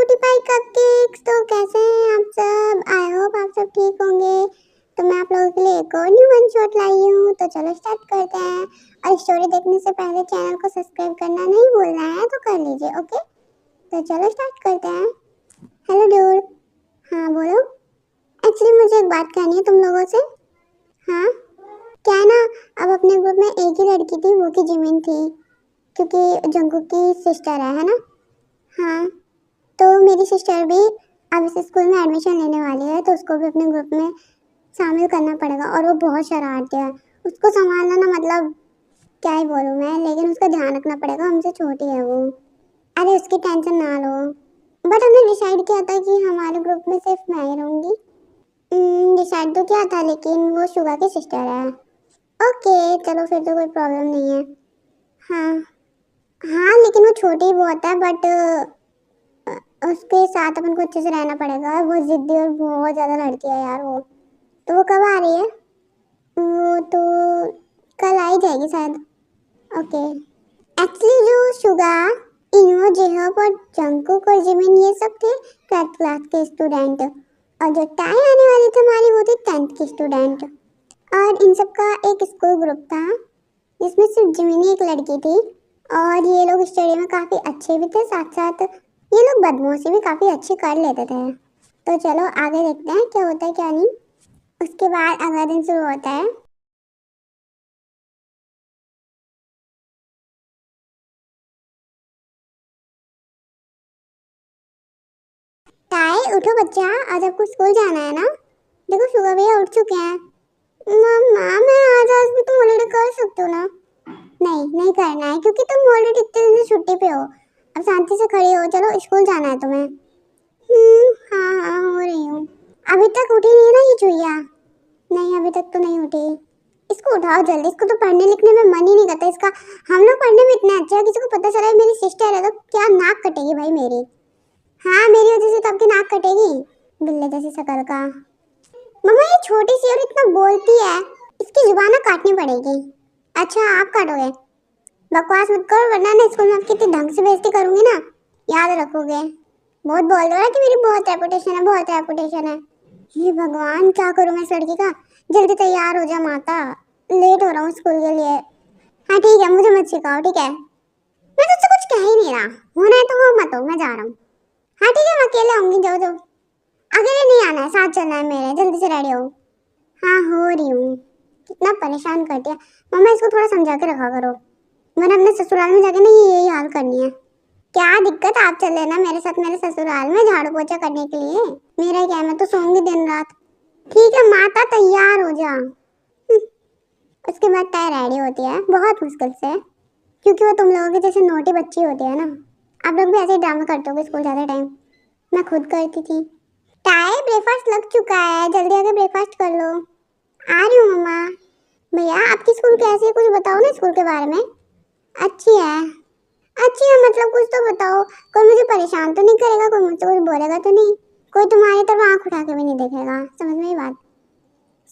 Cutie pie cupcakes. तो कैसे हैं आप सब? आई होप आप सब ठीक होंगे। तो मैं आप लोगों के लिए एक और न्यू वन शॉट लाई हूँ। तो चलो स्टार्ट करते हैं। और स्टोरी देखने से पहले चैनल को सब्सक्राइब करना नहीं भूलना है, तो कर लीजिए। ओके, तो चलो स्टार्ट करते हैं। Hello dude. हाँ बोलो। एक्चुअली मुझे एक बात कहनी है तुम लोगों से। हाँ, क्या है ना, अब अपने ग्रुप में एक ही लड़की थी, वो की जिमिन थी, क्योंकि जंगकुक की सिस्टर है ना। हाँ, तो मेरी सिस्टर भी अब इस स्कूल में एडमिशन लेने वाली है, तो उसको भी अपने ग्रुप में शामिल करना पड़ेगा। और वो बहुत शरारती है, उसको संभालना ना मतलब क्या ही बोलूँ मैं, लेकिन उसका ध्यान रखना पड़ेगा, हमसे छोटी है वो। अरे उसकी टेंशन ना लो। बट हमने डिसाइड किया था कि हमारे ग्रुप में सिर्फ मैं ही रहूँगी। डिसाइड तो किया था, लेकिन वो शुगा की सिस्टर है। ओके चलो, फिर तो कोई प्रॉब्लम नहीं है। हाँ हाँ, लेकिन वो छोटी बहुत है, बट उसके साथ अपन को अच्छे से रहना पड़ेगा। वो जिद्दी और बहुत ज्यादा लड़की है यार वो। तो वो कब आ रही है? वो तो कल आ ही जाएगी शायद। ओके। एक्चुअली जो शुगा, इनो, जेहब और जंगकुक और जिमिन ये सब थे 12th क्लास के स्टूडेंट। और जो टाई आने वाली थी हमारी, वो थी 10th की स्टूडेंट। और इन सब का एक स्कूल ग्रुप था, जिसमें सिर्फ जिमिन ही एक लड़की थी। और ये लोग स्टडी में काफी अच्छे भी थे, साथ साथ ये लोग बदमाशी भी काफी अच्छी कर लेते थे। तो चलो आगे देखते हैं क्या होता है क्या नहीं। उसके बाद अगला दिन शुरू होता है। ताए उठो बच्चा, आज आपको स्कूल जाना है ना। देखो शुगर भैया उठ चुके हैं। मम्मा मैं आज भी तुम ऑलरेडी कर सकते हो ना। नहीं नहीं करना है, क्योंकि तुम ऑलरेडी इतने दिन से छुट्टी पे हो। अब शांति से खड़ी हो, चलो स्कूल जाना है तुम्हें। हाँ हाँ हो रही हूँ। अभी तक उठी नहीं है ना ये चुईया? नहीं अभी तक तो नहीं उठी। इसको उठाओ जल्दी, इसको तो पढ़ने लिखने में मन ही नहीं करता इसका। हम लोग पढ़ने में इतने अच्छे हैं, किसी को पता चला है मेरी सिस्टर है तो क्या नाक कटेगी भाई मेरी। हाँ मेरी वजह से तो आपकी नाक कटेगी, बिल्ले जैसी शक्ल का। मम्मा ये छोटी सी और इतना बोलती है, इसकी जुबान ना काटनी पड़ेगी। अच्छा आप काटोगे? बकवास मत करो, वरना ना स्कूल में आपकी इतनी ढंग से बेइज्जती करूंगी ना, याद रखोगे। बहुत बोल रहा है कि मेरी बहुत रेपुटेशन है, बहुत रेपुटेशन है। हे भगवान क्या करूं मैं इस लड़की का। जल्दी तैयार हो जा माता, लेट हो रहा हूँ स्कूल के लिए। हाँ ठीक है, मुझे मत सिखाओ ठीक है। मैं तुझसे कुछ कह ही नहीं रहा, होना है तो हो, मत हो, मैं जा रहा हूँ। हाँ ठीक है मैं अकेले आऊंगी, जाओ जाओ। अकेले नहीं आना है, साथ चलना है मेरे, जल्दी से रेडी हो। हाँ हो रही हूँ। कितना परेशान कर दिया। मम्मा इसको थोड़ा समझा के रखा करो, वरना अपने ससुराल में जाके ना यही हाल करनी है। क्या दिक्कत, आप चल लेना मेरे साथ मेरे ससुराल में झाड़ू पोछा करने के लिए। मेरा क्या है, मैं तो सोऊंगी दिन रात। ठीक है माता तैयार हो जा। उसके बाद तय रेडी होती है बहुत मुश्किल से, क्योंकि वो तुम लोगों की जैसे नोटी बच्ची होती है ना। आप लोग भी ऐसे ही ड्रामा करते हो स्कूल जाते टाइम, मैं खुद करती थी। टाई ब्रेकफास्ट लग चुका है, जल्दी आके ब्रेकफास्ट कर लो। आ रही हूँ मम्मा। भैया आपकी स्कूल कैसी है, कुछ बताओ ना स्कूल के बारे में। अच्छी है। अच्छी है मतलब कुछ तो बताओ, कोई मुझे परेशान तो नहीं करेगा, कोई मुझसे कुछ बोलेगा तो नहीं, कोई तुम्हारी तरफ आंख उठा के भी नहीं देखेगा, समझ में ये बात।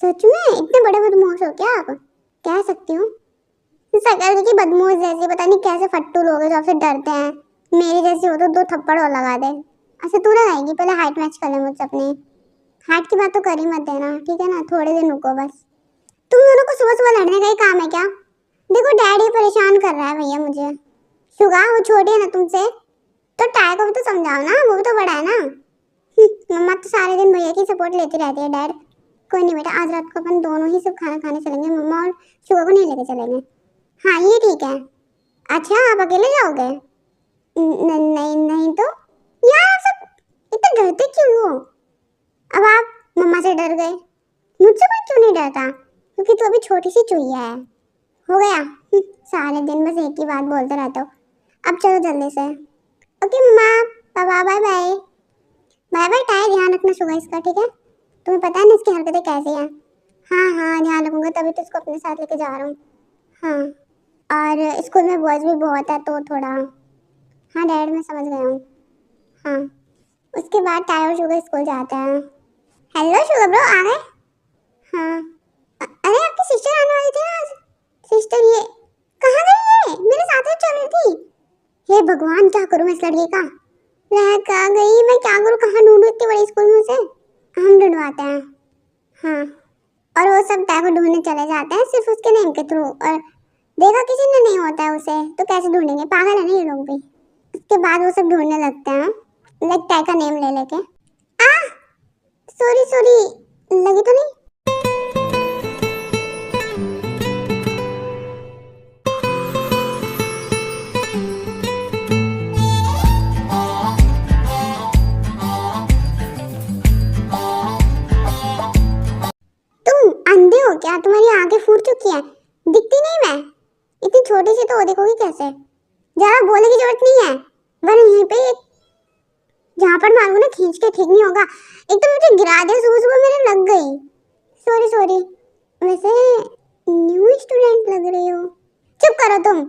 सच में इतने बड़े बदमाश हो क्या आप? कह सकती हूँ। शकल की बदमाश जैसी, पता नहीं कैसे फट्टू लोग हैं जो आपसे डरते हैं। मेरी जैसी हो तो दो थप्पड़ और लगा दे। अच्छा तू ना आएगी, पहले हाइट मैच कर ले मुझसे अपनी। हाइट की बात तो कर ही मत देना ठीक है ना, थोड़े दिन रुको बस। तुम दोनों को सुबह सुबह लड़ने का ही काम है क्या? देखो डैडी परेशान कर रहा है भैया मुझे। शुगा वो छोटी है ना तुमसे, तो टाय को भी तो समझाओ ना, वो भी तो बड़ा है ना। मम्मा तो सारे दिन भैया की सपोर्ट लेती रहती है डैड। कोई नहीं बेटा, आज रात को अपन दोनों ही सब खाना खाने चलेंगे, मम्मा और शुगा को नहीं लेके चलेंगे। हाँ ये ठीक है। अच्छा आप अकेले जाओगे? नहीं नहीं तो। यार आप सब इतना डरते क्यों हो? अब आप मम्मा से डर गए, मुझसे कोई क्यों नहीं डरता, क्योंकि तू अभी छोटी सी चुईया है। हो गया। सारे दिन बस एक ही बात बोलते रहते हो। अब चलो जल्दी से। ओके मम्मा, पापा बाय बाय। बाय बाय टाय, ध्यान रखना सुबह इसका ठीक है। तुम्हें पता है ना इसकी हरकतें कैसी हैं। हाँ हाँ ध्यान रखूंगा, तभी तो इसको अपने साथ लेके जा रहा हूँ। हाँ, और स्कूल में बॉयज भी बहुत है तो थोड़ा। हाँ डैड मैं समझ गया हूँ। हाँ, उसके बाद टाय और शुगर स्कूल जाते हैं। हेलो शुगर ब्रो आ गए? हाँ। अरे आपकी सिस्टर आने वाली थी ना आज। सिस्टर ये कहाँ गई है? मेरे साथ ही चल रही थी। हे भगवान क्या करूं मैं इस लड़की का। रह कहाँ गई, मैं क्या करूँ, कहाँ ढूंढूं इतनी बड़ी स्कूल में उसे। हम ढूंढवाते हैं। हाँ, और वो सब टैग को ढूंढने चले जाते हैं सिर्फ उसके नेम के थ्रू, और देखा किसी ने नहीं होता है उसे तो कैसे ढूंढेंगे, पागल है ना ये लोग भी। उसके बाद वो सब ढूंढने लगते हैं लाइक टैग का नेम ले लेके। आ सॉरी सॉरी, लगी तो नहीं। तुम अंधे हो क्या, तुम्हारी आंखें फूट चुकी हैं, दिखती नहीं मैं, इतनी छोटी सी तो वो देखोगी कैसे। ज्यादा बोलने की जरूरत नहीं है, वरना यहीं पे जहाँ पर मारूंगा ना खींच के, ठीक नहीं होगा। एक तो मुझे गिरा दिया सुबह सुबह, मेरे लग गई। सॉरी सॉरी, वैसे न्यू स्टूडेंट लग रही हो। चुप करो तुम,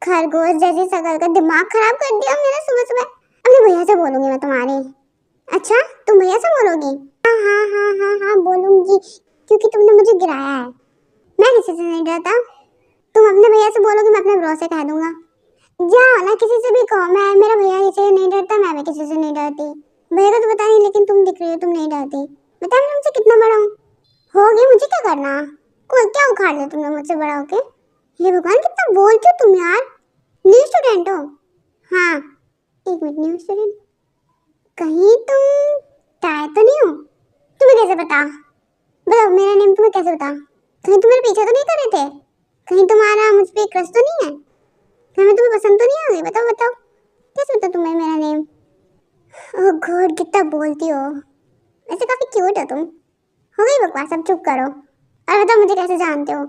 खरगोश जैसी शकल का दिमाग खराब कर दिया मेरा सुबह सुबह। अपने भैया से बोलूंगी मैं तुम्हारे। अच्छा, तुम भैया से बोलोगी? हाँ हाँ हाँ हाँ हाँ बोलूंगी, क्योंकि तुमने मुझे गिराया है। मैं किसी से नहीं डरता। तुम अपने भैया से बोलोगी, मैं अपने ब्रो से कह दूंगा। जाओ ना, किसी से भी कहो, मैं मेरा भैया किसी से नहीं डरता, मैं भी किसी से नहीं डरती। भैया को तो पता नहीं, लेकिन तुम दिख रही हो, तुम नहीं डरती। बता, मैं तुमसे कितना बड़ा हूँ? हो गई, मुझे क्या करना, कोई क्या उखाड़ लिया तुमने मुझसे बड़ा होके। हे भगवान, कितना बोलते हो तुम यार। न्यू स्टूडेंट हो? हाँ, एक मिनट, न्यू स्टूडेंट, कहीं तुम टाय तो नहीं हो? तुम्हें कैसे पता? बताओ, मेरा नेम तुम्हें कैसे पता? कहीं तुम मेरे पीछे तो नहीं कर रहे थे? कहीं तुम्हारा मुझ पे क्रश तो नहीं है? कहीं तुम्हें पसंद तो नहीं आ गई? बताओ बताओ, कैसे पता तुम्हें मेरा नेम? ओह गॉड, कितना बोलती हो। वैसे काफी क्यूट हो तुम। हो गई बकवास, अब चुप करो और बताओ मुझे कैसे जानते हो?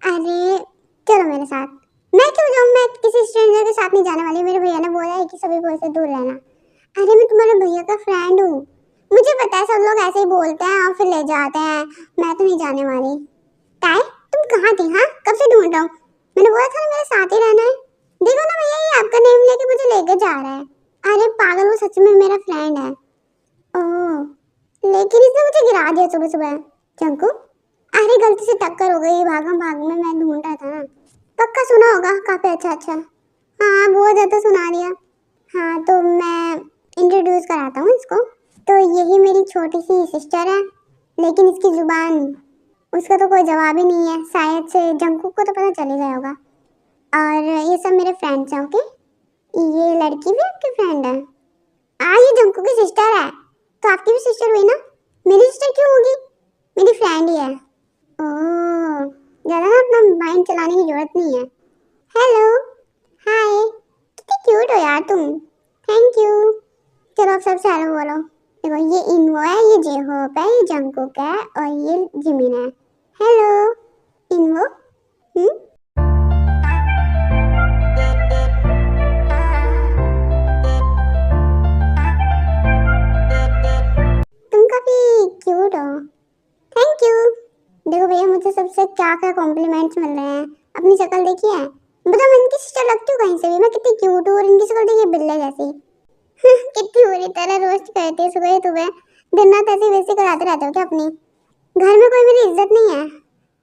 अरे चलो मेरे साथ। मैं क्यों जाऊँ, मैं किसी स्ट्रेंजर के साथ नहीं जाने वाली, मेरे भैया ने बोला है कि सभी बॉय से दूर रहना। अरे मैं तुम्हारे भैया का फ्रेंड हूँ, मुझे पता है सब लोग ऐसे ही बोलते हैं और फिर ले जाते हैं, मैं तो नहीं जाने वाली। ताई, तुम कहाँ थी? हाँ, कब से ढूंढ रहा हूँ। मैंने बोला था ना मेरे साथ ही रहना है। देखो ना भैया, ये आपका नेम लेके मुझे लेके जा रहा है। अरे पागल, वो सच में मेरा फ्रेंड है। ओह, लेकिन इसने मुझे गिरा दिया सुबह सुबह। चंकू, अरे गलती से टक्कर हो गई, भागम भाग में मैं ढूंढ रहा था ना। पक्का सुना होगा, काफी अच्छा अच्छा। हाँ, बहुत ज्यादा सुना दिया। हाँ, तो मैं इंट्रोड्यूस कराता हूँ इसको। तो यही मेरी छोटी सी सिस्टर है, लेकिन इसकी जुबान, उसका तो कोई जवाब ही नहीं है। शायद से जंकुक को तो पता चल ही गया होगा। और ये सब मेरे फ्रेंड्स हैं। ओके, ये लड़की भी आपकी फ्रेंड है? ये जंकुक की सिस्टर है, तो आपकी भी सिस्टर हुई ना। मेरी सिस्टर क्यों होगी, मेरी फ्रेंड ही है। ओह, ज़्यादा ना अपना माइंड चलाने की जरूरत नहीं है। हेलो, हाय, कितनी क्यूट हो यार तुम। Thank you. चलो अब सबसे हेलो बोलो। देखो, ये इनवो है, ये जेहोप है, ये जंकुक है और ये जिमिन है। हेलो इनवो। तुम काफी क्यूट हो। Thank you. देखो भैया, मुझे सबसे क्या क्या कॉम्प्लीमेंट्स मिल रहे हैं। अपनी शक्ल देखी है? बताओ, मैं इनकी सिस्टर लगती हूँ कहीं से भी? मैं कितनी क्यूट हूँ, और इनकी शक्ल देखिए, बिल्ले जैसी। कितनी बुरी तरह रोस्ट करती है सुबह तुम्हें, दिन रात ऐसी वैसी कराते रहते हो क्या अपनी? घर में कोई मेरी इज्जत नहीं है,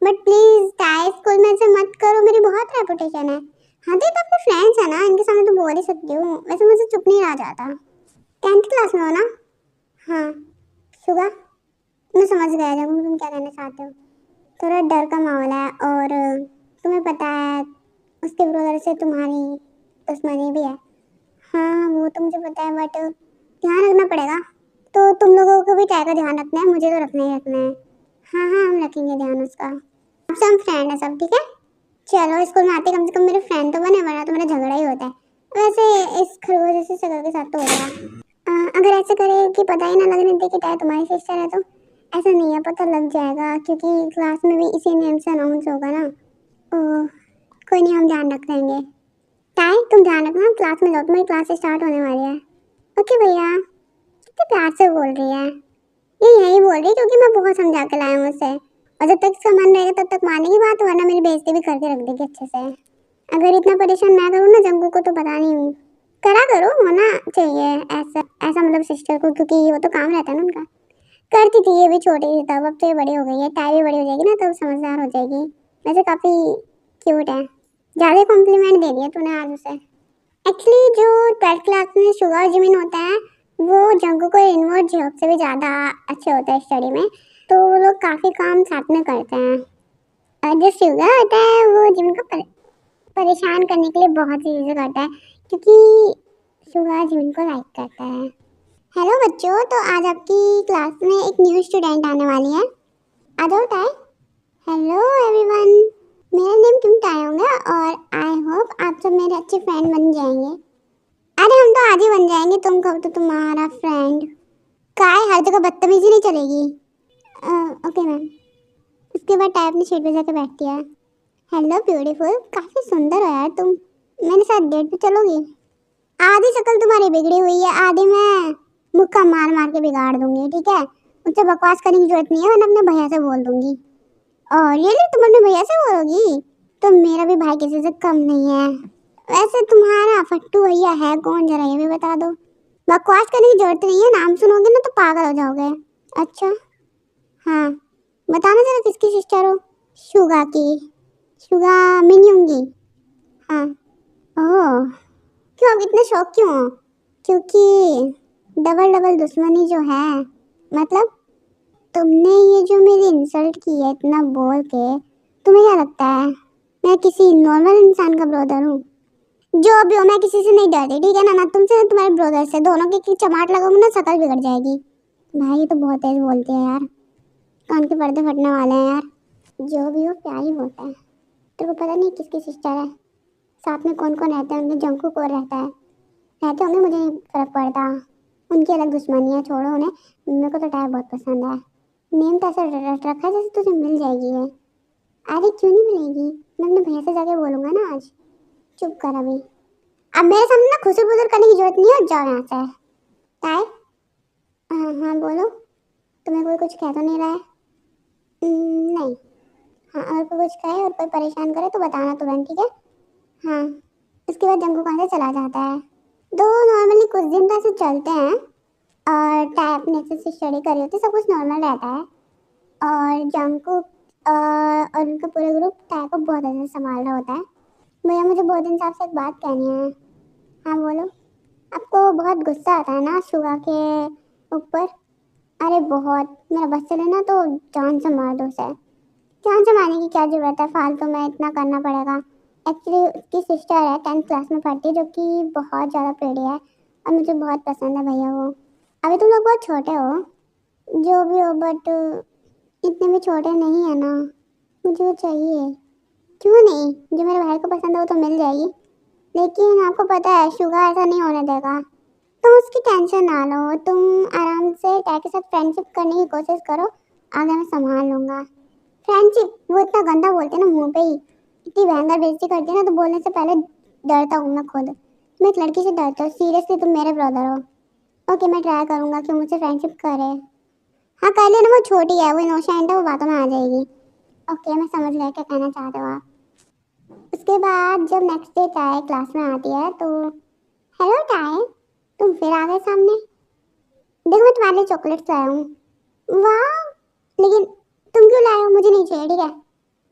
बट प्लीज टाई स्कूल में ऐसे मत करो, मेरी बहुत रेपुटेशन है। हाँ, तो आपके फ्रेंड्स है ना, इनके सामने तो बोल ही सकती हूँ। वैसे मुझे चुप नहीं रहा जाता। 10th क्लास में हो ना? हाँ। सुगा, मैं समझ गया जब तुम क्या कहना चाहते हो। थोड़ा डर का माहौल है, और तुम्हें पता है उसके ब्रदर से तुम्हारी दुश्मनी भी है। हाँ, वो तो मुझे पता है, बट ध्यान रखना पड़ेगा। तो तुम लोगों को भी टाई का ध्यान रखना है, मुझे तो रखना ही रखना है। हाँ हाँ, हम रखेंगे ध्यान उसका। आपसे हम फ्रेंड है सब, ठीक है? चलो, स्कूल में आते कम से कम मेरे फ्रेंड तो बने, वरना तो मेरा झगड़ा ही होता है। वैसे इस खरगोश जैसी शक्ल के साथ तो हो गया। अगर ऐसे करे कि पता ही ना लगने दे कि टाई तुम्हारी सिस्टर है, तो ऐसा नहीं है, पता लग जाएगा, क्योंकि क्लास में भी इसी नेम से अनाउंस होगा ना। ओह, कोई नहीं, हम ध्यान रख लेंगे। टाई, तुम ध्यान रखना, क्लास में जाओ, तुम्हारी क्लास स्टार्ट होने वाली है। ओके भैया। कितने प्यार से बोल रही है ये, यही बोल रही है क्योंकि मैं बहुत समझा के लाया हूँ उसे, और जब तक इसका मन रहेगा तब तक मानने की बात, वरना मेरी बेइज्जती भी करके रख देगी अच्छे से। अगर इतना परेशान मैं करूँ ना जंगू को, तो पता नहीं हूँ। करा करो, होना चाहिए ऐसा ऐसा, मतलब सिस्टर को, क्योंकि वो तो काम रहता है ना उनका। करती थी ये भी छोटी थी तब, अब तो ये बड़ी हो गई है, टाई भी बड़ी हो जाएगी ना तब समझदार हो जाएगी। वैसे काफी क्यूट है। ज्यादा कॉम्प्लीमेंट दे दिया तूने आज उसे। एक्चुअली जो 12th क्लास में शुगा और जिमिन होता है वो जंगकुक और इनवो और जिहोक से भी ज़्यादा अच्छे होते हैं स्टडी में, तो वो लोग काफ़ी काम साथ में करते हैं। और जो शुगा होता है वो जिमिन को परेशान करने के लिए बहुत सी चीज़ें करता है, क्योंकि शुगा जिमिन को लाइक करता है। हेलो बच्चों, तो आज आपकी क्लास में एक न्यू स्टूडेंट आने वाली है। आ जाओ टाई। हेलो एवरीवन, मेरा नेम तुम टाई होगा और आई होप आप सब मेरे अच्छे फ्रेंड बन जाएंगे। अरे हम तो आज ही बन जाएंगे, तुम कहो तो तुम्हारा फ्रेंड। काय हर जगह बदतमीजी नहीं चलेगी। Okay ma'am. उसके बाद टाई अपनी सीट पे जाके बैठती है। हेलो ब्यूटीफुल, काफी सुंदर हो यार तुम, मेरे साथ डेट पे चलोगी? आधी शक्ल तुम्हारी बिगड़ी हुई है, आधी मैं मुक्का मार मार के बिगाड़ दूंगी, ठीक है? मुझसे बकवास करने की जरूरत नहीं है, वरना अपने भैया से बोल दूंगी। और ये तुम अपने भैया से बोलोगी? तो मेरा भी भाई किसी से कम नहीं है। वैसे तुम्हारा फट्टू भैया है कौन, जरा ये भी बता दो। बकवास करने की जरूरत नहीं है, नाम सुनोगे ना तो पागल हो जाओगे। अच्छा हाँ, बताना जरा किसकी सिस्टर हो? शुगा की। शुगा मिन्यूंगी। हाँ। ओह, क्यों अब इतने शौक क्यों हो? क्योंकि डबल डबल दुश्मनी जो है, मतलब तुमने ये जो मेरी इंसल्ट की है इतना बोल के, तुम्हें क्या लगता है मैं किसी नॉर्मल इंसान का ब्रदर हूँ? जो भी हो, मैं किसी से नहीं डरती, ठीक है ना? ना तुमसे ना तुम्हारे ब्रदर से, दोनों की चमाट लगाऊंगी ना शक्ल बिगड़ जाएगी। भाई ये तो बहुत तेज बोलती है यार, कान के पर्दे फटने वाले हैं यार। जो भी हो प्यार ही होता है। तेरे को पता नहीं किसकी सिस्टर है, साथ में कौन कौन रहता है, उनके जंकू कौन रहता है, रहते होंगे, मुझे नहीं फर्क पड़ता। उनकी अलग दुश्मनी है, छोड़ो उन्हें। मेरे को तो टायर बहुत पसंद है। नेम तो ऐसा रट रखा है जैसे तुझे मिल जाएगी है। अरे क्यों नहीं मिलेगी, मैं अपने भैया से जाके बोलूंगा ना आज। चुप कर अभी, अब मेरे सामने ना खुसर बुसर करने की जरूरत नहीं है, जाओ यहाँ से। टायर। हाँ हाँ बोलो, तुम्हें कोई कुछ कह तो नहीं रहा है? नहीं। हाँ, और कोई कुछ कहे और कोई परेशान करे तो बताना तुरंत, ठीक है? हाँ। उसके बाद जंगू कहाँ से चला जाता है। तो नॉर्मली कुछ दिन तो ऐसे चलते हैं और टाई अपने अच्छे से स्टडी कर रही होती है, सब कुछ नॉर्मल रहता है। और जंगकुक और उनका पूरा ग्रुप टाई को बहुत अच्छे से संभाल रहा होता है। भैया मुझे बहुत दिन से आपसे एक बात कहनी है। हाँ बोलो। आपको बहुत गुस्सा आता है ना शुगा के ऊपर? अरे बहुत, मेरा बस चले ना तो जान से मार दो उसे। जान से मारने की क्या जरूरत है, फालतू में इतना करना पड़ेगा। एक्चुअली उसकी सिस्टर है, 10th क्लास में पढ़ती है, जो कि बहुत ज़्यादा प्रेटी है और मुझे बहुत पसंद है भैया वो। अभी तुम लोग बहुत छोटे हो, जो भी हो, बट इतने भी छोटे नहीं है ना, मुझे वो चाहिए। क्यों नहीं, जो मेरे भाई को पसंद है वो तो मिल जाएगी, लेकिन आपको पता है शुगा ऐसा नहीं होने देगा। तुम उसकी टेंशन ना लो, तुम आराम से टैग के साथ फ्रेंडशिप करने की कोशिश करो, आगे मैं संभाल लूंगा। फ्रेंडशिप? वो इतना गंदा बोलते हैं ना मुंह पे ही, इतनी भयंकर बेइज्जती करती है ना, तो बोलने से पहले डरता हूँ मैं खुद। मैं एक लड़की से डरता हूँ, सीरियसली तुम मेरे ब्रदर हो। ओके मैं ट्राई करूंगा कि मुझसे फ्रेंडशिप करे। हाँ कर लेना, वो छोटी है, वो इनोसेंट है, वो बातों में आ जाएगी। ओके मैं समझ गया क्या कहना चाहते हो आप। उसके बाद जब नेक्स्ट डे टाई क्लास में आती है तो, हेलो टाई, तुम फिर आ गए सामने। देखो मैं तुम्हारे लिए चॉकलेट्स लाया हूँ। वाह, लेकिन तुम क्यों लाए हो, मुझे नहीं चाहिए, ठीक है?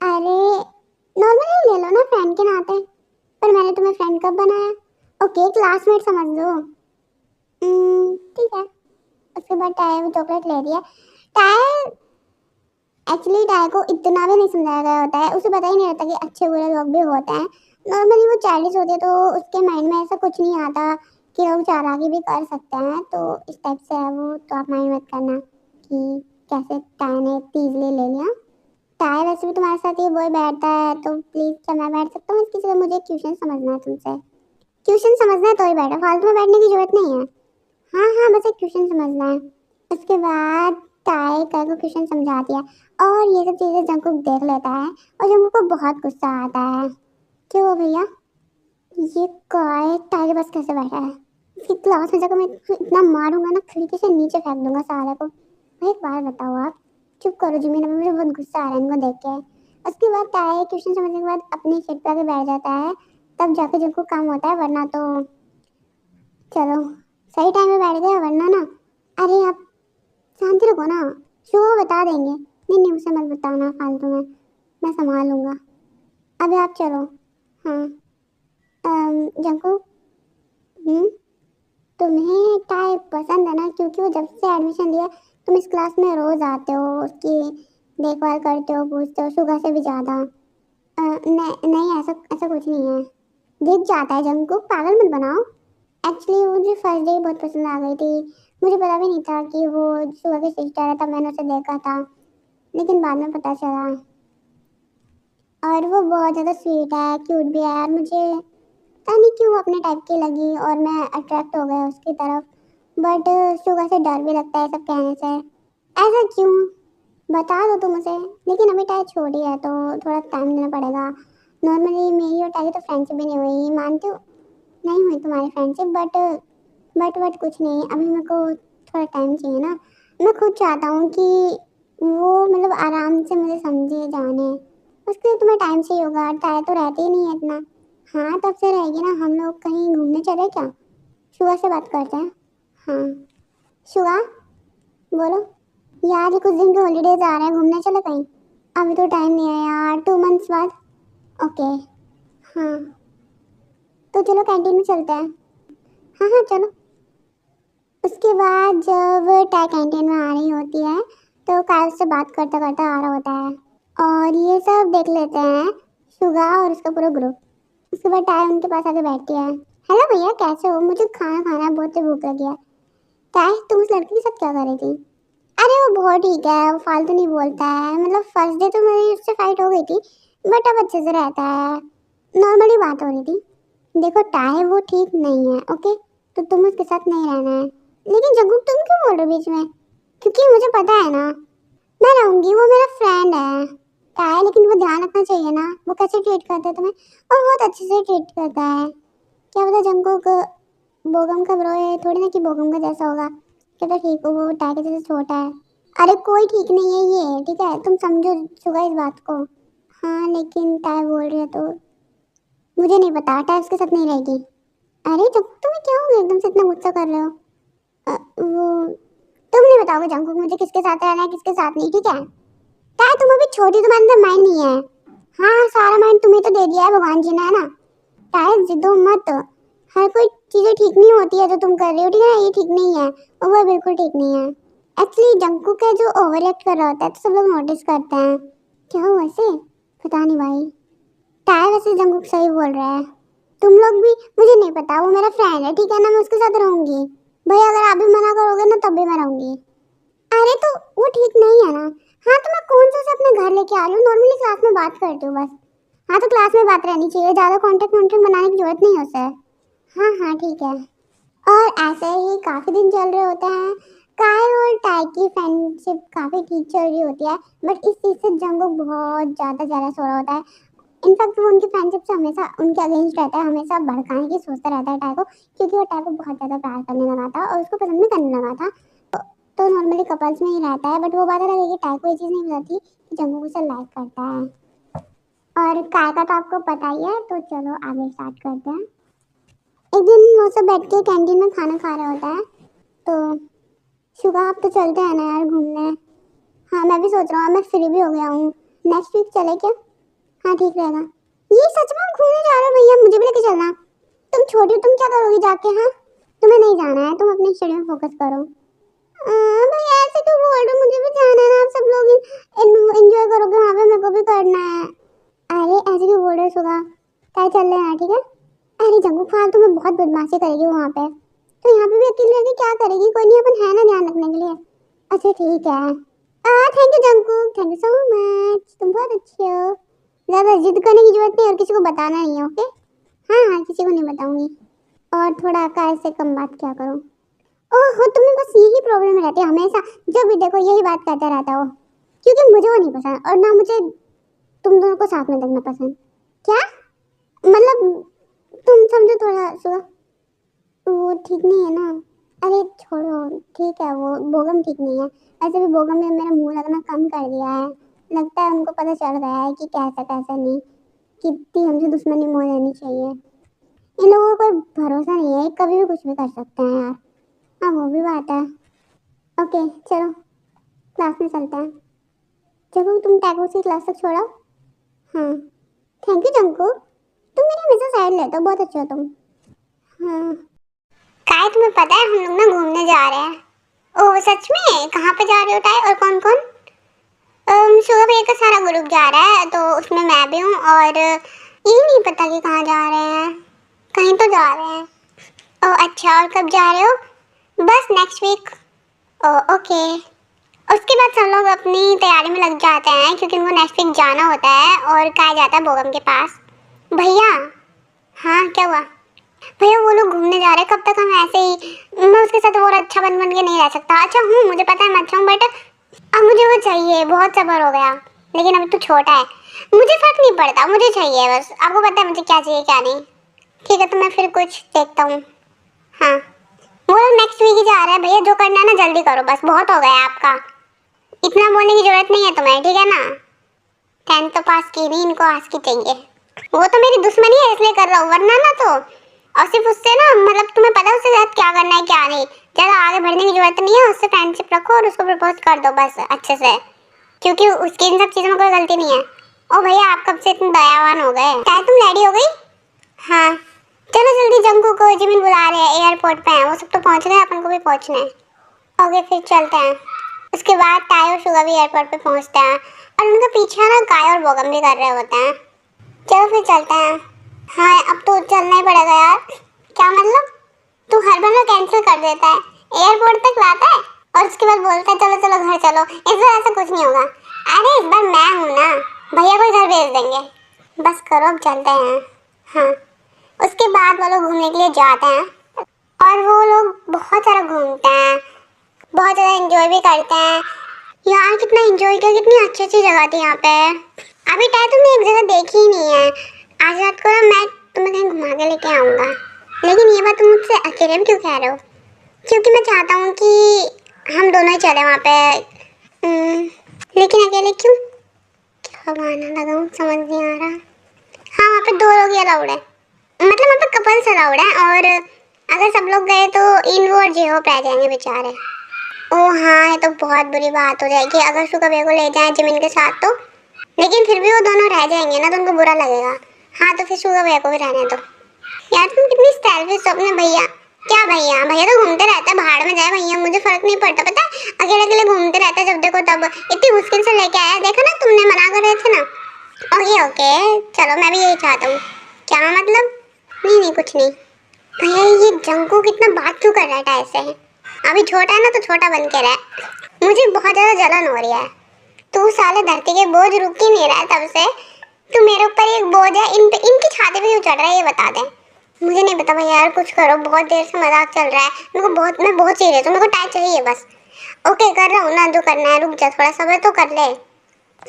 अरे नॉर्मली ले लो ना फ्रेंड के नाते, पर मैंने तुम्हें फ्रेंड कब बनाया? ओके क्लासमेट समझ लो। ठीक है। उसके बाद टायर भी चॉकलेट ले दिया। टायर, एक्चुअली टायर को इतना भी नहीं समझाया गया होता है, उसे पता ही नहीं रहता कि अच्छे बुरे लोग भी होते हैं। नॉर्मली वो चाइल्डिश होती है तो उसके माइंड में ऐसा कुछ नहीं आता कि लोग चालाकी भी कर सकते हैं, तो इस टाइप से है वो, तो आप माइंड मत करना कि कैसे टायर ने इतनी इजली ले लिया। टायर वैसे भी तुम्हारे साथ ही बॉय बैठता है, तो प्लीज क्या मैं बैठ सकता हूँ इसकी जगह? मुझे क्वेश्चन समझना है तुमसे। क्वेश्चन समझना है तो ही बैठो, फालतू में बैठने की जरूरत नहीं है। हाँ हाँ बस एक क्वेश्चन समझना है। उसके बाद टाई काय को क्वेश्चन समझा दिया और ये सब चीजें जंकुक देख लेता है और जंकुक को बहुत गुस्सा आता है। क्यों भैया, ये काय टाई के पास कैसे बैठा है? इसकी क्लास में जाकर मैं इसको इतना मारूंगा ना, खिड़की से नीचे फेंक दूंगा साले को। भाई एक बार बताओ आप। चुप करो जी, मेरा मुझे बहुत गुस्सा आ रहा है इनको देख के। उसके बाद टाई क्वेश्चन समझने के बाद अपनी सीट पे आके बैठ जाता है, तब जाके जंकुक काम होता है, वरना तो चलो सही टाइम में बैठ गया, वरना ना। अरे आप शांति रखो ना, शो बता देंगे। नहीं नहीं उसे मत बताना फालतू में, मैं संभाल लूंगा। अभी आप चलो। हाँ जंकू, हम्म, तुम्हें टाइप पसंद है ना, क्योंकि वो जब से एडमिशन लिया तुम इस क्लास में रोज आते हो, उसकी देखभाल करते हो, पूछते हो, सुबह से भी ज्यादा। नहीं नहीं, ऐसा ऐसा कुछ नहीं है। दिख जाता है जंगकुक, पागल मत बनाओ। एक्चुअली मुझे फर्स्ट डे बहुत पसंद आ गई थी। मुझे पता भी नहीं था कि वो सुबह की सिस्टर है, तब मैंने उसे देखा था, लेकिन बाद में पता चला। और वो बहुत ज़्यादा स्वीट है, क्यूट भी है, और मुझे पता नहीं क्यों अपने टाइप की लगी और मैं अट्रैक्ट हो गया उसकी तरफ। बट सुबह से डर भी लगता है सब कहने से। ऐसा क्यों, बता दो तुम उसे। लेकिन अभी टाई छोड़ी है तो थोड़ा टाइम देना पड़ेगा। नॉर्मली मेरी और टाई तो फ्रेंडशिप भी नहीं हुई, मानती हूँ नहीं हुई तुम्हारी फ्रेंडशिप, बट कुछ नहीं, अभी मेरे को थोड़ा टाइम चाहिए ना। मैं खुद चाहता हूँ कि वो मतलब आराम से मुझे समझे जाने, उसके लिए तुम्हें टाइम चाहिए होगा, टाइम तो रहती ही नहीं है इतना। हाँ तब से रहेगी ना, हम लोग कहीं घूमने चले क्या? शुगा से बात करते हैं। हाँ शुगा, बोलो। यार ये कुछ दिन के हॉलीडेज आ रहे हैं, घूमने चले कहीं? अभी तो टाइम नहीं है यार, 2 मंथ्स बाद। ओके। हाँ तो चलो कैंटीन में चलते हैं। हाँ हाँ चलो। उसके बाद जब टाई कैंटीन में आ रही होती है तो कायल से बात करता करता आ रहा होता है, और ये सब देख लेते हैं शुगा और उसका पूरा ग्रुप। उसके बाद टाई उनके पास आके बैठती है। हेलो भैया, कैसे हो? मुझे खाना खाना है, बहुत तेज भूख लगी है। टाई, तुम उस लड़के के साथ क्या कर रही थी? अरे वो बहुत ठीक है, वो फालतू नहीं बोलता है, मतलब फर्स्ट डे तो मेरी उससे फाइट हो गई थी, बट अब अच्छे से रहता है, नॉर्मली बात हो रही थी। देखो टाई, वो ठीक नहीं है, ओके? तो तुम उसके साथ नहीं रहना है। लेकिन जग्गू तुम क्यों बोल रहे हो बीच में? क्योंकि मुझे पता है ना, मैं रहूंगी, वो मेरा फ्रेंड है। क्या है, लेकिन वो ध्यान रखना चाहिए ना, वो कैसे ट्रीट करता है तुम्हें, और बहुत अच्छे से ट्रीट करता है। क्या पता जंगकुक बोगम का ब्रो है, थोड़ी ना कि बोगम का जैसा होगा। क्या तो ठीक हो, वो टाई के जैसे छोटा है। अरे कोई ठीक नहीं है ये, ठीक है, तुम समझो सुगा इस बात को। हाँ लेकिन टाई बोल रही है तो मुझे नहीं पता, टाई उसके साथ नहीं रहेगी। अरे जब तुम्हें क्या हो गया, एकदम से इतना गुस्सा कर रहे हो? वो तुम नहीं बताओगे जंगकुक मुझे किसके साथ रहना है किसके साथ नहीं, ठीक है? क्या तुम अभी छोटी, तुम्हारे अंदर माइंड नहीं है। हाँ सारा माइंड तुम्हें तो दे दिया है भगवान जी ने, है ना? शायद जिद्दो मत, हर कोई चीजें ठीक नहीं होती है जो तुम कर रही हो, ठीक है? ये ठीक नहीं है, और वो बिल्कुल ठीक नहीं है। एक्चुअली जंगकुक है जो ओवर रिएक्ट कर रहा होता है तो सब लोग नोटिस करते हैं। क्या हुआ वैसे? पता नहीं भाई। टाय वैसे जंगकुक सही बोल रहा है। तुम लोग भी, मुझे नहीं पता, वो मेरा फ्रेंड है, ठीक है ना? मैं उसके साथ रहूंगी। भाई अगर आप भी मना करोगे ना तब भी मैं रहूंगी। अरे तो वो ठीक नहीं है ना। हाँ तो मैं कौन सा उसे अपने घर लेके आ रही हूँ, नॉर्मली क्लास में बात करती हूँ बस। हाँ तो क्लास में बात रहनी चाहिए, ज्यादा कॉन्टेक्ट वॉन्टेक्ट बनाने की जरूरत नहीं है उसे। हाँ हाँ ठीक है। और ऐसे ही काफी दिन चल रहे होते हैं। काय और टाई की फ्रेंडशिप काफी ठीक चल रही होती है, बट इस चीज से जंगकुक बहुत ज्यादा जेलस हो रहा होता है। इनफैक्ट वो उनकी फ्रेंडशिप से हमेशा उनके अगेंस्ट रहता है, हमेशा भड़काने की सोचता रहता है टाई को, क्योंकि वो टाई को बहुत ज्यादा प्यार करने लगा था और उसको पसंद भी करने लगा था। तो नॉर्मली कपल्स में ही रहता है, बट वो बात अलग है कि टाई को ये चीज़ नहीं बताती कि जंगकुक उसे लाइक करता है। और काय का तो आपको पता ही है, तो चलो आगे स्टार्ट करते हैं। एक दिन वो सब बैठ के कैंटीन में खाना खा रहा होता है, तो शुगा आप तो चलते हैं ना यार घूमने? हाँ मैं भी सोच रहा हूँ, मैं फ्री भी हो गया हूँ, नेक्स्ट वीक चले क्या? हाँ ठीक रहेगा। ये सच में हम घूमने जा रहे हो भैया, मुझे भी लेके चलना। तुम छोटी हो, तुम क्या करोगी जाके? हाँ तुम्हें नहीं जाना है, तुम अपनी स्टडी में फोकस करो। भैया ऐसे क्यों बोल रहे हो, मुझे भी जाना है ना, आप सब लोग एंजॉय करोगे वहाँ पे, मेरे को भी करना है। अरे ऐसे क्यों बोल रहे हो सुगा, क्या चल रहे हैं ठीक है? अरे जंगू फालतू में बहुत बदमाशी करेगी वहाँ पे, तो यहाँ पे भी अकेले रहकर क्या करेगी, कोई नहीं, अपन है ना ध्यान रखने के लिए। अच्छा ठीक है। Thank you जंकू, thank you so much, तुम बहुत अच्छे हो। ज्यादा जिद करने की जरूरत नहीं और किसी को बताना नहीं है, ओके? हाँ हाँ किसी को नहीं बताऊंगी। और थोड़ा का ऐसे कम बात क्या करो। ओहो तुम्हें बस यही प्रॉब्लम रहती है हमेशा, जब भी देखो यही बात करता रहता हो। क्योंकि मुझे वो नहीं पसंद और ना मुझे तुम दोनों को साथ में देखना पसंद। क्या मतलब, तुम समझो थोड़ा सुबह, वो ठीक नहीं है ना। अरे छोड़ो, ठीक है, वो बोगम ठीक नहीं है। ऐसे भी बोगम ने मेरा मुंह लगना कम कर दिया है, लगता है उनको पता चल गया है कि कैसा कैसा नहीं, कितनी हमसे दुश्मनी मोल लेनी चाहिए। इन लोगों का कोई भरोसा नहीं है, कभी भी कुछ भी कर सकते हैं यार। हाँ वो भी बात है। ओके चलो क्लास में चलते हैं। चलो तुम टैगो से क्लास तक छोड़ो। हाँ थैंक यू जंको, तुम मेरी हमेशा साइड लेते हो, बहुत अच्छे हो तुम। हाँ टाई तुम्हें पता है हम लोग ना घूमने जा रहे हैं। ओह सच में? कहाँ पे जा रहे हो टाई, और कौन कौन? शुगर भैया का सारा ग्रुप जा रहा है, तो उसमें मैं भी हूँ, और ये नहीं पता कि कहाँ जा रहे हैं, कहीं तो जा रहे हैं। ओह अच्छा, और कब जा रहे हो? बस नेक्स्ट वीक। Oh okay. उसके बाद सब लोग अपनी तैयारी में लग जाते हैं क्योंकि उनको नेक्स्ट वीक जाना होता है और कहा जाता है बोगम के पास। भैया। हाँ क्या हुआ? भैया वो लोग घूमने जा रहे हैं, कब तक हम ऐसे ही, मैं उसके साथ और अच्छा बन के नहीं रह सकता। अच्छा हूँ, मुझे पता है मैं अच्छा हूँ, बट अब मुझे वो चाहिए, बहुत सबर हो गया। लेकिन अभी तो छोटा है, मुझे फर्क नहीं पड़ता, मुझे चाहिए बस। आपको पता है मुझे क्या चाहिए क्या नहीं। ठीक है तो मैं फिर कुछ देखता हूँ। हाँ वो लोग नेक्स्ट वीक ही जा रहे हैं भैया, जो करना है ना जल्दी करो, बस बहुत हो गया आपका, इतना बोलने की जरूरत नहीं है तुम्हें, ठीक है ना। 10th तो पास की नहीं, इनको आज की चाहिए। वो तो मेरी दुश्मनी है इसलिए कर रहा हूँ, वरना ना तो, और सिर्फ उससे ना, मतलब तुम्हें पता है उससे साथ क्या करना है क्या नहीं, ज़्यादा आगे बढ़ने की जरूरत नहीं है, उससे फ्रेंडशिप रखो और उसको प्रपोज कर दो बस अच्छे से, क्योंकि उसकी इन सब चीज़ों में कोई गलती नहीं है। ओ भैया आप कब से इतने दयावान हो गए? क्या तुम रेडी हो गई? हाँ चलो जल्दी, जंगू को जिमिन बुला रहे हैं, एयरपोर्ट पे हैं वो सब, तो पहुँच गए, अपन को भी पहुँचना है। ओके फिर चलते हैं। उसके बाद टाई और शुगर भी एयरपोर्ट पे पहुँचते हैं और उनका पीछा ना काय और बोगम भी कर रहे होते हैं। चलो फिर चलते हैं। हाँ अब तो चलना ही पड़ेगा यार। क्या मतलब? तू हर बार कैंसिल कर देता है, एयरपोर्ट तक लाता है और उसके बाद बोलता है चलो चलो घर चलो। इस बार ऐसा कुछ नहीं होगा। अरे इस बार मैं हूँ ना, भैया को घर भेज देंगे। बस करो अब चलते हैं। हाँ उसके बाद वो लोग घूमने के लिए जाते हैं और वो लोग बहुत सारा घूमते हैं, बहुत ज़्यादा एंजॉय भी करते हैं। यार कितना एंजॉय किया, कितनी अच्छी अच्छी जगह थी यहाँ पे। अभी टाइम तुमने एक जगह देखी ही नहीं है, आज रात को ना मैं तुम्हें कहीं घुमा के लेके आऊँगा। लेकिन ये बात तुम मुझसे अकेले में क्यों कह रहे हो? क्योंकि मैं चाहता हूँ कि हम दोनों ही चले वहाँ पे। लेकिन अकेले क्यों? क्या बहाना लगाऊँ समझ नहीं आ रहा। हाँ वहाँ पे 2 लोग ही अलाउड है, मतलब वहाँ पे कपल्स अलाउड है, और अगर सब लोग गए तो इनवो और जेहोप रह जाएंगे बेचारे। ओह हाँ ये तो बहुत बुरी बात हो जाएगी अगर सुकबे को ले जाएं जिमिन के साथ तो, लेकिन फिर भी वो दोनों रह जाएंगे ना तो उनको बुरा लगेगा। हाँ तो फिर सुकबे को भी रहने दो। यार तुम कितनी सेल्फिश हो अपने भैया। क्या भैया? भैया तो घूमते रहता है, बाहर में जाए भैया, मुझे फर्क नहीं पड़ता, पता है अकेले अकेले घूमते रहता है, जब देखो तब इतनी मुश्किल से लेके आया, देखा ना तुमने मना कर रहे थे ना। ओके ओके चलो मैं भी यही चाहता हूँ। क्या मतलब? नहीं नहीं कुछ नहीं। भैया ये जंकू कितना बात क्यों कर रहा है टाई से? अभी छोटा है ना तो छोटा बन के रहा। मुझे बहुत ज़्यादा जलन हो रही है। तू साले धरती के बोझ रुक ही नहीं रहा है तब से, तू मेरे ऊपर एक बोझ है, इनकी छाती पे क्यों चढ़ रहा है ये बता दे। मुझे नहीं पता भैया यार, कुछ करो, बहुत देर से मजाक चल रहा है, मैं बहुत सीरियस हूँ, मेरे को टाइम चाहिए बस। ओके कर रहा हूँ ना, जो करना है, रुक जा थोड़ा सब्र तो कर ले।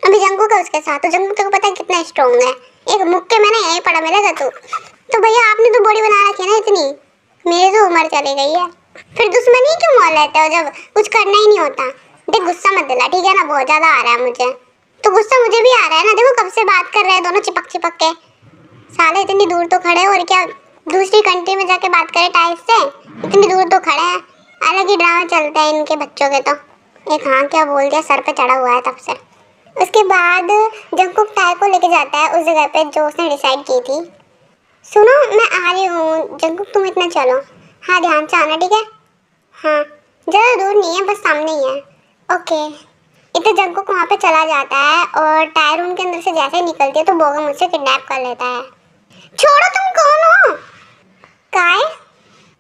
अभी जंगू का उसके साथ, तो जंगू तेरे को पता है कितना स्ट्रॉन्ग है, एक मुक्के मैंने यहीं पड़ा मिलेगा तू। तो भैया आपने तो बॉडी बना रखी है ना इतनी, मेरी तो उम्र चली गई है, फिर दुश्मनी क्यों मोल लेते हो जब कुछ करना ही नहीं होता। देख गुस्सा मत दिला ठीक है ना, बहुत ज़्यादा आ रहा है मुझे तो, गुस्सा मुझे भी आ रहा है ना, देखो कब से बात कर रहे हैं दोनों चिपक चिपक के, साले इतनी दूर तो खड़े, और क्या दूसरी कंट्री में जाके बात करें टाइप से, इतनी दूर तो खड़े हैं। अलग ही ड्रामा चलते हैं इनके बच्चों के तो। एक हाँ क्या बोल दिया, सर पे चढ़ा हुआ है तब से। उसके बाद जंकुक टाई को लेके जाता है उस जगह पे जो उसने डिसाइड की थी। सुनो मैं आ रही हूँ जंकुक, तुम इतना चलो, हाँ ध्यान से आना ठीक है। हाँ ज़्यादा दूर नहीं है, बस सामने ही है। ओके। इतने जंकुक वहाँ पे चला जाता है और टाई रूम के अंदर से जैसे ही निकलती है तो बोगम मुझसे किडनैप कर लेता है। छोड़ो, तुम कौन हो? काय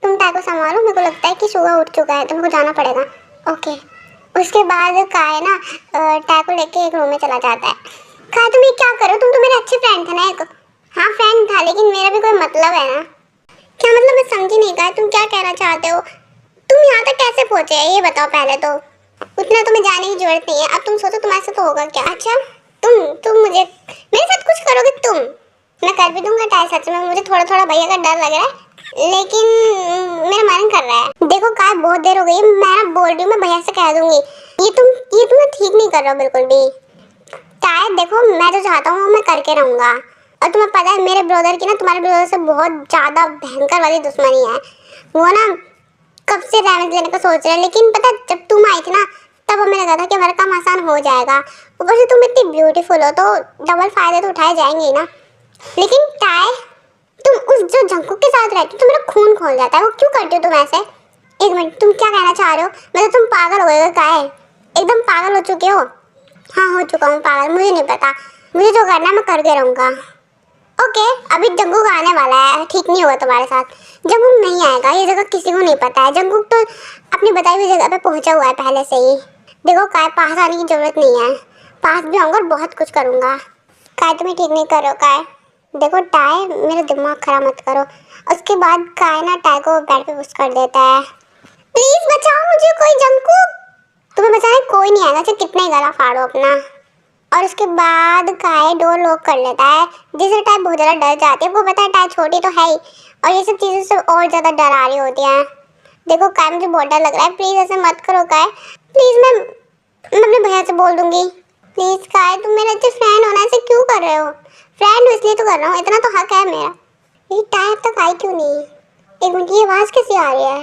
तुम टाई को संभालो, मेरे को लगता है कि सुबह उठ चुका है, तुमको जाना पड़ेगा। ओके। उसके बाद काय ना टाई को लेके एक रूम में चला जाता है। काय तुम ये क्या करो, तुम तो मेरे अच्छे फ्रेंड थे ना एक। हाँ फ्रेंड था, लेकिन मेरा भी कोई मतलब है ना। क्या मतलब? मैं समझी नहीं, काय तुम क्या कहना चाहते हो? तुम यहाँ तक कैसे पहुँचे ये बताओ पहले तो, उतना तुम्हें जाने की जरूरत नहीं है। अब तुम सोचो तुम्हारे साथ तो होगा क्या। अच्छा तुम मुझे मेरे साथ कुछ करोगे तुम? मैं कर भी दूंगा टाई, सच में मुझे थोड़ा थोड़ा भैया का डर लग रहा है, लेकिन मेरा मन कर रहा है। देखो काय बहुत देर हो गई, मैं बोल रही हूँ, मैं भैया से कह दूंगी। ये तुम ठीक नहीं कर रहे हो बिल्कुल भी। टाई देखो मैं जो चाहता हूँ मैं करके रहूँगा, और तुम्हें पता है मेरे ब्रदर की ना तुम्हारे ब्रदर से बहुत ज़्यादा भयंकर वाली दुश्मनी है। वो ना कब से रेवेंज लेने का सोच रहे हैं, लेकिन पता जब तुम आई थी ना तब हमें लगा था कि हमारा काम आसान हो जाएगा। ऊपर से तुम इतनी ब्यूटीफुल हो तो डबल फायदे तो उठाए जाएंगे ही ना। लेकिन टाई तुम उस जो जंकुक के साथ रहती हो तो मेरा खून खोल जाता है। वो क्यों करती हो तुम ऐसे? एक मिनट, तुम क्या कहना चाह रहे हो? मतलब तुम पागल हो गए क्या है? एकदम पागल हो चुके हो? हाँ, हो चुका हूँ पागल, मुझे नहीं पता। मुझे जो करना है मैं करके रहूँगा। ओके, अभी जंकुक आने वाला है, ठीक नहीं होगा तुम्हारे साथ। जंकुक नहीं आएगा, ये जगह किसी को नहीं पता है। जंकुक तो अपनी बताई हुई जगह पे पहुंचा हुआ है पहले से ही। देखो काय, पास आने की जरूरत नहीं है। पास भी आऊँगा और बहुत कुछ करूँगा। काय तुम्हें ठीक नहीं कर रहे हो काय? देखो टाय, मेरा दिमाग खराब मत करो। उसके बाद काय ना टाय को बेड पे पुश कर देता है। प्लीज बचाओ मुझे कोई, जंकुक तुम्हें बचाने कोई नहीं आएगा, चाहे कितना ही गला फाड़ो अपना। और उसके बाद काय डोर लॉक कर लेता है, जिससे टाय बहुत ज़्यादा डर जाती है। वो पता है टाय छोटी तो है ही, और ये सब चीज़ों से और ज़्यादा डरा रही होती हैं। देखो काय, मुझे बहुत डर लग रहा है, प्लीज़ ऐसे मत करो काय। प्लीज़ मैं अपने भैया से बोल दूँगी। प्लीज़ काय, तुम मेरे अच्छे फ्रेंड हो ना, ऐसे क्यों कर रहे हो? फ्रेंड इसलिए तो कर रहा हूँ, इतना तो हक है मेरा। ये टाय अब तक आई क्यों नहीं? एक मिनट, ये आवाज़ कैसे आ रही है?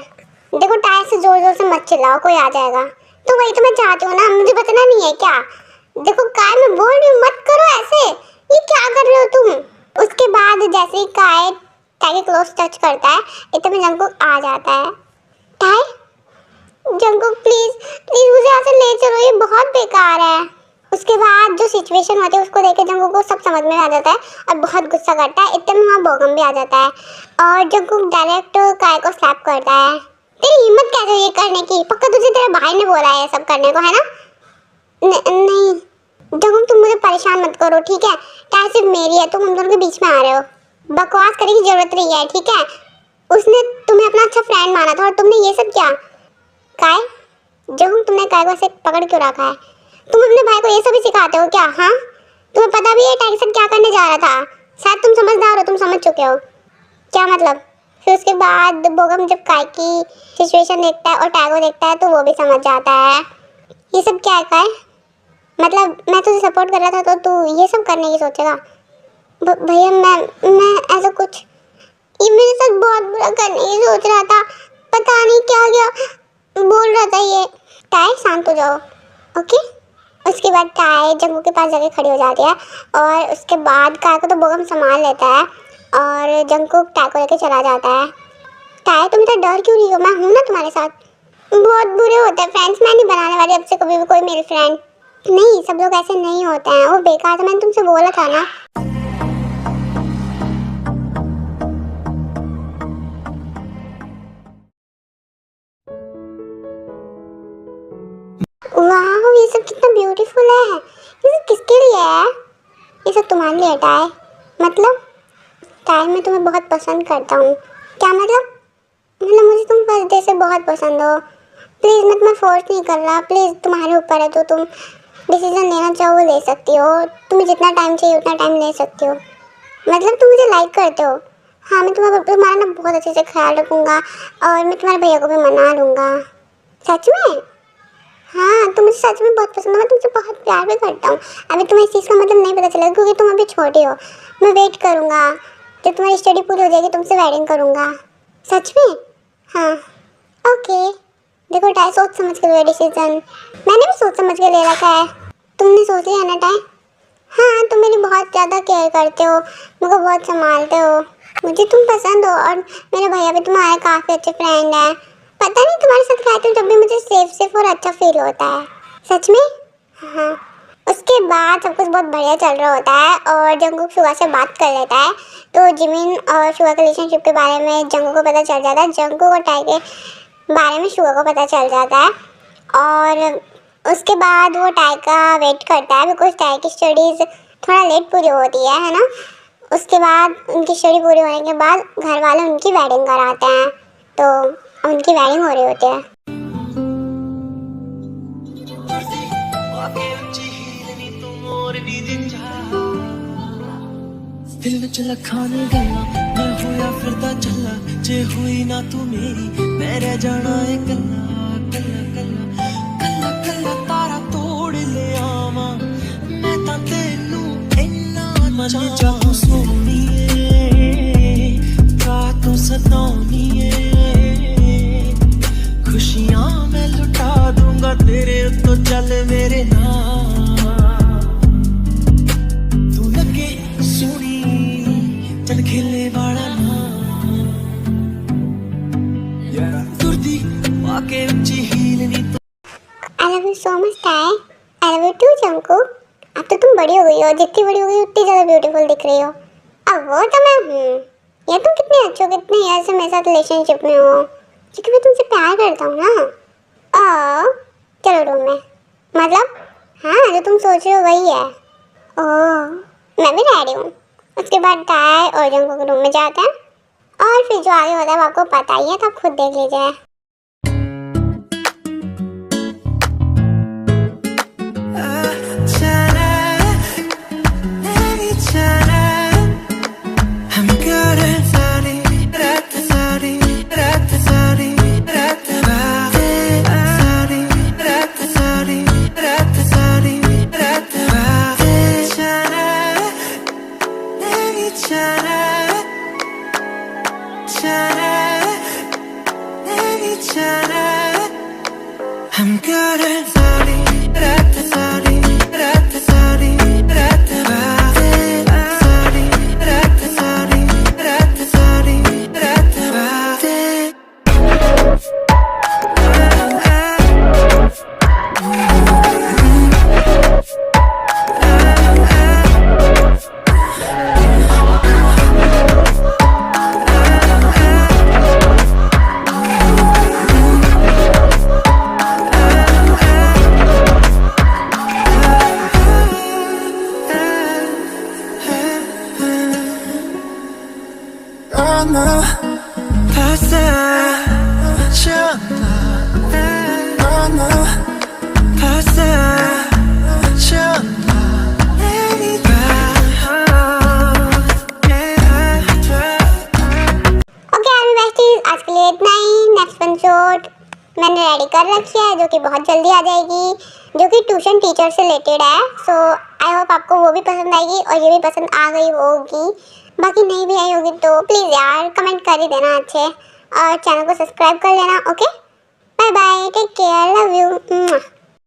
देखो टाय से ज़ोर ज़ोर से मत चिल्लाओ, कोई आ जाएगा। तो वही तो मैं चाहती हूँ ना, मुझे बचना नहीं है क्या? देखो काय, मैं बोल रही हूँ मत करो ऐसे। ये क्या कर रहे हो तुम? उसके बाद जैसे ही काय टाय के क्लोज टच करता है, इतने में जंकुक आ जाता है। टाय, जंकुक प्लीज प्लीज मुझे यहाँ से ले चलो, ये बहुत बेकार है। उसके बाद जो सिचुएशन होती है उसको देख के जंकुक को सब समझ में आ जाता है और बहुत गुस्सा करता है। इतने में वहाँ बोगम भी आ जाता है और जंकुक डायरेक्ट काय को स्लैप करता है। तेरी हिम्मत कैसे हुई ये करने की? पक्का तुझे तेरे भाई ने बोला है ये सब करने को, है ना? नहीं जंकुक, तुम मुझे परेशान मत करो, ठीक है? टाय सिर्फ मेरी है, तुम हम दोनों के बीच में आ रहे हो। बकवास करने की जरूरत नहीं है, ठीक है? उसने तुम्हें अपना अच्छा फ्रेंड माना था और तुमने ये सब किया। काय, जंकुक तुमने काय को ऐसे पकड़ क्यों रखा है? तुम अपने भाई को ये सब ही सिखाते हो क्या? हाँ, तुम्हें पता भी है टाय के साथ क्या करने जा रहा था? शायद तुम समझदार हो, तुम समझ चुके हो। क्या मतलब? फिर उसके बाद बोगम जब काय की सिचुएशन देखता है और टाय को देखता है तो वो भी समझ जाता है। ये सब क्या है काय? मतलब मैं तुझे सपोर्ट कर रहा था तो तू ये सब करने की सोचेगा? भैया मैं ऐसा कुछ, ये मेरे साथ बहुत बुरा करने की सोच रहा था, पता नहीं क्या क्या बोल रहा था ये। टाय शांत हो जाओ, ओके? उसके बाद टाय जंकुक के पास जाके खड़ी हो जाती है और उसके बाद काय को तो बोगम संभाल लेता है और जंकुक टाय को लेके चला जाता है। टाय, तुम इतना डर क्यों रही हो? मैं हूँ ना तुम्हारे साथ। बहुत बुरे होते हैं फ्रेंड्स, मैं नहीं बनाने वाली अब से कभी भी कोई मेरे फ्रेंड। नहीं, सब लोग ऐसे नहीं होते हैं, वो बेकार था, मैंने तुमसे बोला था ना। वाह, ये सब कितना ब्यूटीफुल है। ये सब किसके लिए है? ये सब तुम्हारे लिए टाय। मतलब टाय, मैं तुम्हें बहुत पसंद करता हूँ। क्या मतलब? मतलब मुझे तुम फर्स्ट डे से बहुत पसंद हो। प्लीज़, मैं तुम्हें फोर्स नहीं कर रहा, प्लीज़ तुम्हारे ऊपर है, तो तुम डिसीजन लेना चाहो वो ले सकती हो। तुम्हें जितना टाइम चाहिए उतना टाइम ले सकती हो। मतलब तुम मुझे लाइक करते हो? हाँ, मैं तुम्हारा ना बहुत अच्छे से ख्याल रखूँगा और मैं तुम्हारे भैया को भी मना लूँगा। सच में? हाँ, तुम मुझे सच में बहुत पसंद हो, मैं तुमसे बहुत प्यार भी करता हूँ। अभी तुम्हें इस चीज़ का मतलब नहीं पता चलेगा क्योंकि तुम अभी छोटी हो। मैं वेट करूँगा, जब तुम्हारी स्टडी पूरी हो जाएगी तुमसे वेडिंग करूँगा। सच में? हाँ, ओके। देखो टाय, सोच समझ के लो डिसीजन। मैंने भी सोच समझ के ले रखा है। तुमने सोच लिया ना टाय? हाँ, तुम मेरी बहुत ज़्यादा केयर करते हो, मुझे बहुत संभालते हो, मुझे तुम पसंद हो और मेरे भैया भी तुम्हारे काफ़ी अच्छे फ्रेंड हैं। पता नहीं तुम्हारे साथ रहती हूँ जब भी मुझे सेफ और अच्छा फील होता है। सच में? हाँ। उसके बाद सब कुछ बहुत बढ़िया चल रहा होता है और जंकुक शुगा से बात कर लेता है तो जिमिन और शुगा के रिलेशनशिप के बारे में जंकुक को पता चल जाता है। जंकुक और टाय के बारे में शुगा को पता चल जाता है और उसके बाद वो टाय का वेट करता है बिकॉज टाय की स्टडीज़ थोड़ा लेट पूरी होती है ना। उसके बाद उनकी स्टडी पूरी होने के बाद घर वाले उनकी वेडिंग कराते हैं तो उनकी वेडिंग हो रही होती है। दिल विच लखां ने गल्लां मैं होया फिरदा चला जे हुई ना तू मेरी मैं रह जाना है कल्ला कल्ला कल्ला कल्ला कल्ला तारा तोड़ ले आवां मैं तां तैनू इन्ना मन चाहूं सोहणीए रातों सताउणीए खुशियां मैं लुटा दूंगा तेरे उत्तों चल मेरे नाल तू लगे सोहणी चल खेले वाला हील नहीं तो I love you so much, Ty. I love you too, Jungkook. अब तो तुम बड़ी हो गई हो, जितनी बड़ी हो गई उतनी ज़्यादा ब्यूटीफुल दिख रही हो। अब वो तो मैं हूँ। या तुम कितने अच्छे हो, कितने ईयर से मेरे साथ रिलेशनशिप में हो, क्योंकि मैं तुमसे प्यार करता हूँ ना। चलो रूम में। मतलब हाँ, जो तुम सोच रहे हो वही है। मैं भी रेडी हूँ। उसके बाद टाई और जंगकोok के रूम में जाते हैं और फिर जो आगे होता है वो आपको पता ही है, तो आप खुद देख लीजिए। I'm good at sorry, rat sorry, rat sorry, rat sorry, rat sorry, rat sorry, rat आज के लिए इतना ही। नेक्स्ट वन शॉट मैंने रेडी कर रखी है जो कि बहुत जल्दी आ जाएगी, जो कि ट्यूशन टीचर से रिलेटेड है। सो आई होप आपको वो भी पसंद आएगी और ये भी पसंद आ गई होगी। बाकी नहीं भी आई होगी तो प्लीज़ यार कमेंट कर ही देना अच्छे, और चैनल को सब्सक्राइब कर लेना। Okay, bye bye, take care, love you.